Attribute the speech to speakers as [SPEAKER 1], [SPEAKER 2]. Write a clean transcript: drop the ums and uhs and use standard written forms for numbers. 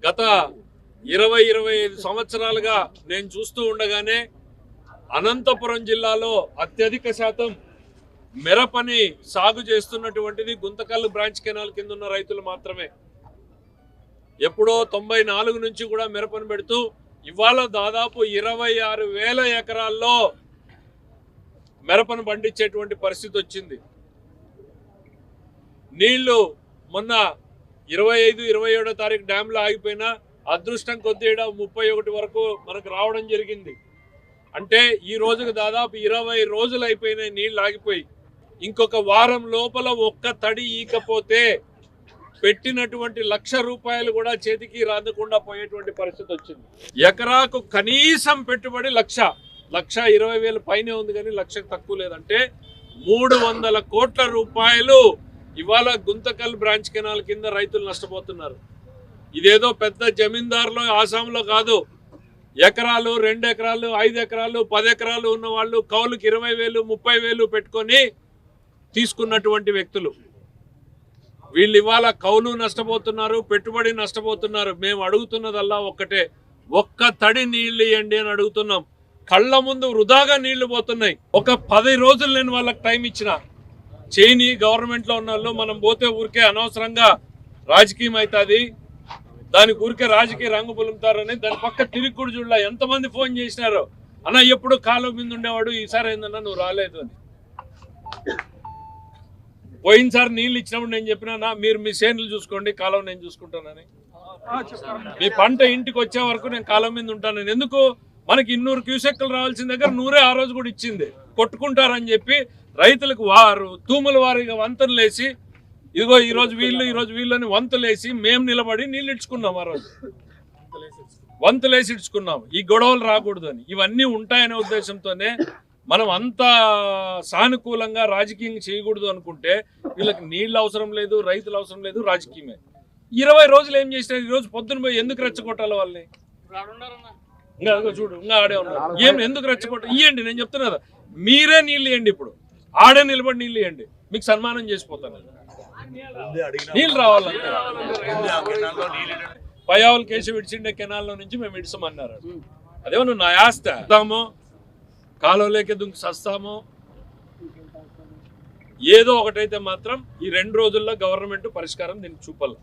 [SPEAKER 1] గత 20-25 సంవత్సరాలుగా నేను చూస్తూ ఉండగానే అనంతపురం జిల్లాలో అత్యధిక శాతం మిరపని సాగు చేస్తున్నటువంటిది గుంతకల్లు బ్రాంచ్ కెనాల్ కింద ఉన్న రైతులు మాత్రమే. ఎప్పుడో 94 నుంచి కూడా మిరపను పెడుతూ ఇవాళ దాదాపు 26,000 ఎకరాల్లో మిరపను పండించేటువంటి పరిస్థితి వచ్చింది. నీళ్లు మొన్న 25-27 తారీఖు డ్యాంలో ఆగిపోయినా అదృష్టం కొద్ది 31 వరకు మనకు రావడం జరిగింది. అంటే ఈ రోజుకు దాదాపు 20 రోజులు అయిపోయినాయి నీళ్లు ఆగిపోయి. ఇంకొక వారం లోపల ఒక్క తడి ఈకపోతే పెట్టినటువంటి ₹1,00,000 కూడా చేతికి రాదకుండా పోయేటువంటి పరిస్థితి వచ్చింది. ఎకరాకు కనీసం పెట్టుబడి 1,20,000 పైనే ఉంది, కానీ 1,00,000 తక్కువ లేదంటే 300 కోట్ల రూపాయలు ఇవాళ గుంతకల్ బ్రాంచ్ కెనాల్ కింద రైతులు నష్టపోతున్నారు. ఇదేదో పెద్ద జమీందారులో ఆసాంలో కాదు. ఎకరాలు, 2 ఎకరాలు, 5 ఎకరాలు, 10 ఎకరాలు ఉన్న వాళ్ళు కౌలుకి 20,000, 30,000 పెట్టుకొని తీసుకున్నటువంటి వ్యక్తులు వీళ్ళు ఇవాళ కౌలు నష్టపోతున్నారు, పెట్టుబడి నష్టపోతున్నారు. మేము అడుగుతున్నదల్లా ఒక్కటే, ఒక్క తడి నీళ్లు ఇవ్వండి అని అడుగుతున్నాం. కళ్ళ ముందు వృధాగా నీళ్లు పోతున్నాయి. ఒక 10 రోజులు నేను వాళ్ళకి టైం ఇచ్చిన చేయని గవర్నమెంట్లో ఉన్న వాళ్ళు, మనం పోతే ఊరికే అనవసరంగా రాజకీయం అవుతుంది, దానికి ఊరికే రాజకీయ రంగు పులుముతారని దాని పక్క తిరిగి కూడా చూడలే. ఎంతమంది ఫోన్ చేసినారో, అన్న ఎప్పుడు కాలువ మీద ఉండేవాడు, ఈసారి ఏందన్నా నువ్వు రాలేదు అని. పోయినసారి నీళ్ళు ఇచ్చినప్పుడు నేను చెప్పినా మీరు మీ సేనులు చూసుకోండి, కాలువ నేను చూసుకుంటానని. మీ పంట ఇంటికి వచ్చే వరకు నేను కాలువ మీద ఉంటానని. ఎందుకు మనకి 200 క్యూసెక్కులు రావాల్సిన దగ్గర 100 ఆ రోజు కూడా ఇచ్చింది. కొట్టుకుంటారని చెప్పి రైతులకు తూముల వారిగా వంతలు వేసి, ఇదిగో ఈరోజు వీళ్ళు అని వంతులేసి మేము నిలబడి నీళ్ళు ఇచ్చుకున్నాం. ఆ రోజు వంతులేసి ఇచ్చుకున్నాం. ఈ గొడవలు రాకూడదు అని. ఇవన్నీ ఉంటాయనే ఉద్దేశంతోనే మనం అంత సానుకూలంగా రాజకీయం చేయకూడదు అనుకుంటే వీళ్ళకి నీళ్ళు అవసరం లేదు, రైతులు అవసరం లేదు, రాజకీయమే. 20 రోజులు ఏం చేసినారు? ఈరోజు పొద్దున పోయి ఎందుకు రెచ్చగొట్టాలి వాళ్ళని? ఇంకా చూడు, ఇంకా ఆడే ఉన్నారు. ఏం ఎందుకు రెచ్చగొట్టాలి? ఇవ్వండి, నేను చెప్తున్నా కదా, మీరే నీళ్ళు ఇవ్వండి. ఇప్పుడు ఆడే నిలబడి నీళ్ళు ఇవ్వండి, మీకు సన్మానం చేసిపోతాను. నీళ్ళు రావాలంటే పయావుల కేసు విడిచిండే కెనాల్లో నుంచి మేము విడిసమన్నారు. అదేమో నువ్వు నా ఆస్తామో కాలువలోకి దుంకి సస్తామో ఏదో ఒకటైతే మాత్రం ఈ 2 రోజుల్లో గవర్నమెంట్ పరిష్కారం దీనికి చూపాలి.